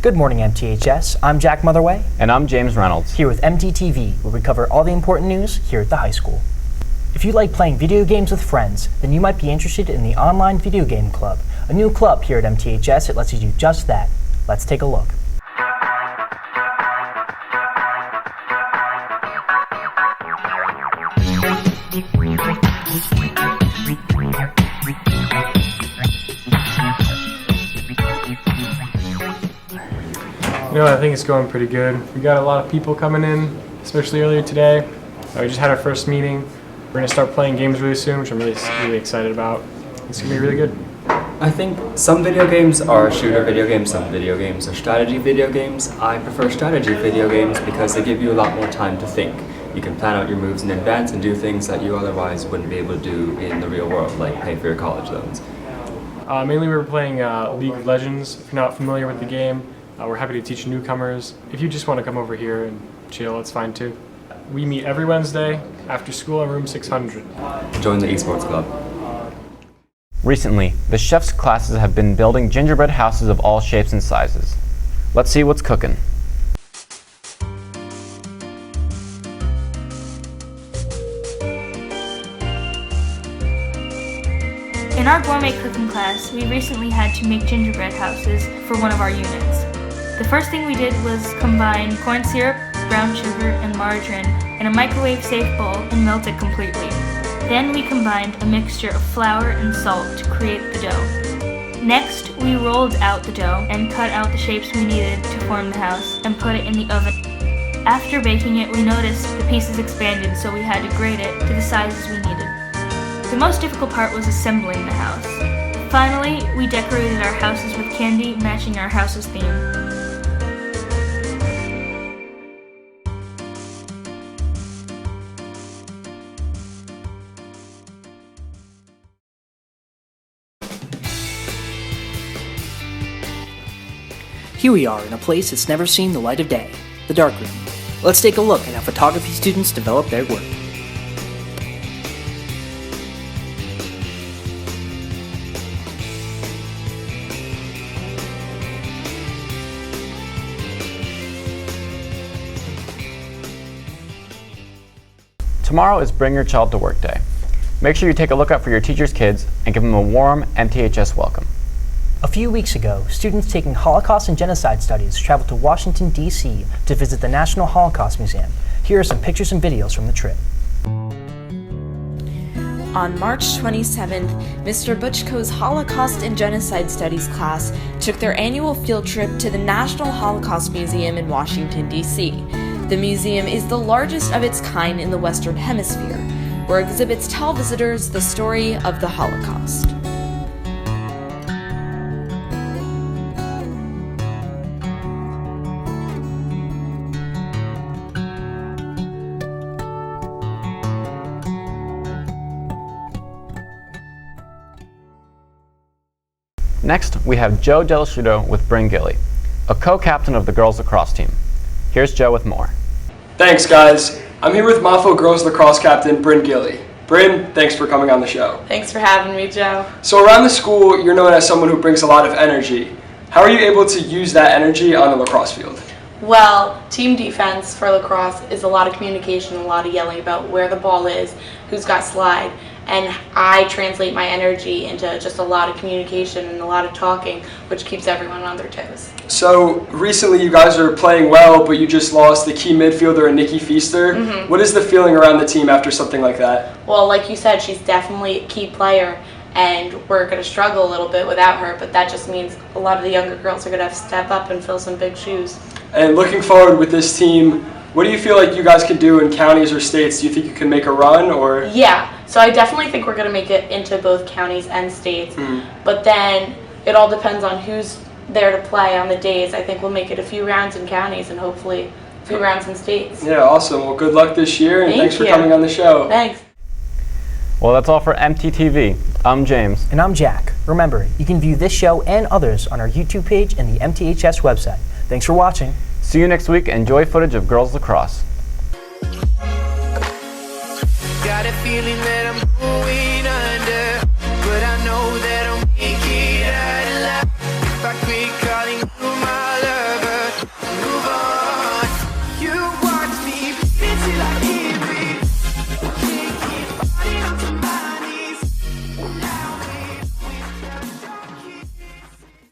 Good morning, MTHS. I'm Jack Motherway. And I'm James Reynolds. Here with MTTV, where we cover all the important news here at the high school. If you like playing video games with friends, then you might be interested in the Online Video Game Club, a new club here at MTHS that lets you do just that. Let's take a look. You know, I think it's going pretty good. We got a lot of people coming in, especially earlier today. We just had our first meeting. We're going to start playing games really soon, which I'm really excited about. It's going to be really good. I think some video games are shooter video games, some video games are strategy video games. I prefer strategy video games because they give you a lot more time to think. You can plan out your moves in advance and do things that you otherwise wouldn't be able to do in the real world, like pay for your college loans. Mainly we were playing League of Legends. If you're not familiar with the game, we're happy to teach newcomers. If you just want to come over here and chill, it's fine too. We meet every Wednesday after school in room 600. Join the Esports Club. Recently, the chef's classes have been building gingerbread houses of all shapes and sizes. Let's see what's cooking. In our gourmet cooking class, we recently had to make gingerbread houses for one of our units. The first thing we did was combine corn syrup, brown sugar, and margarine in a microwave-safe bowl and melt it completely. Then we combined a mixture of flour and salt to create the dough. Next, we rolled out the dough and cut out the shapes we needed to form the house and put it in the oven. After baking it, we noticed the pieces expanded, so we had to grate it to the sizes we needed. The most difficult part was assembling the house. Finally, we decorated our houses with candy matching our house's theme. Here we are in a place that's never seen the light of day, the Darkroom. Let's take a look at how photography students develop their work. Tomorrow is Bring Your Child to Work Day. Make sure you take a look out for your teacher's kids and give them a warm MTHS welcome. A few weeks ago, students taking Holocaust and Genocide Studies traveled to Washington, D.C. to visit the National Holocaust Museum. Here are some pictures and videos from the trip. On March 27th, Mr. Butchko's Holocaust and Genocide Studies class took their annual field trip to the National Holocaust Museum in Washington, D.C. The museum is the largest of its kind in the Western Hemisphere, where exhibits tell visitors the story of the Holocaust. Next, we have Joe Delisciuto with Bryn Gilly, a co-captain of the girls lacrosse team. Here's Joe with more. Thanks, guys. I'm here with Montville girls lacrosse captain Bryn Gilly. Bryn, thanks for coming on the show. Thanks for having me, Joe. So around the school, you're known as someone who brings a lot of energy. How are you able to use that energy on the lacrosse field? Well, team defense for lacrosse is a lot of communication, a lot of yelling about where the ball is, who's got slide, and I translate my energy into just a lot of communication and a lot of talking, which keeps everyone on their toes. So recently you guys are playing well, but you just lost the key midfielder, Nikki Feaster. Mm-hmm. What is the feeling around the team after something like that? Well, like you said, she's definitely a key player, and we're going to struggle a little bit without her, but that just means a lot of the younger girls are going to have to step up and fill some big shoes. And looking forward with this team, what do you feel like you guys can do in counties or states? Do you think you can make a run, or? Yeah, so I definitely think we're going to make it into both counties and states, but then it all depends on who's there to play on the days. I think we'll make it a few rounds in counties and hopefully a few rounds in states. Yeah, awesome. Well, good luck this year, and thanks for coming on the show. Thanks. Well, that's all for MTTV. I'm James. And I'm Jack. Remember, you can view this show and others on our YouTube page and the MTHS website. Thanks for watching. See you next week. Enjoy footage of girls lacrosse. Got a feeling that I'm going under.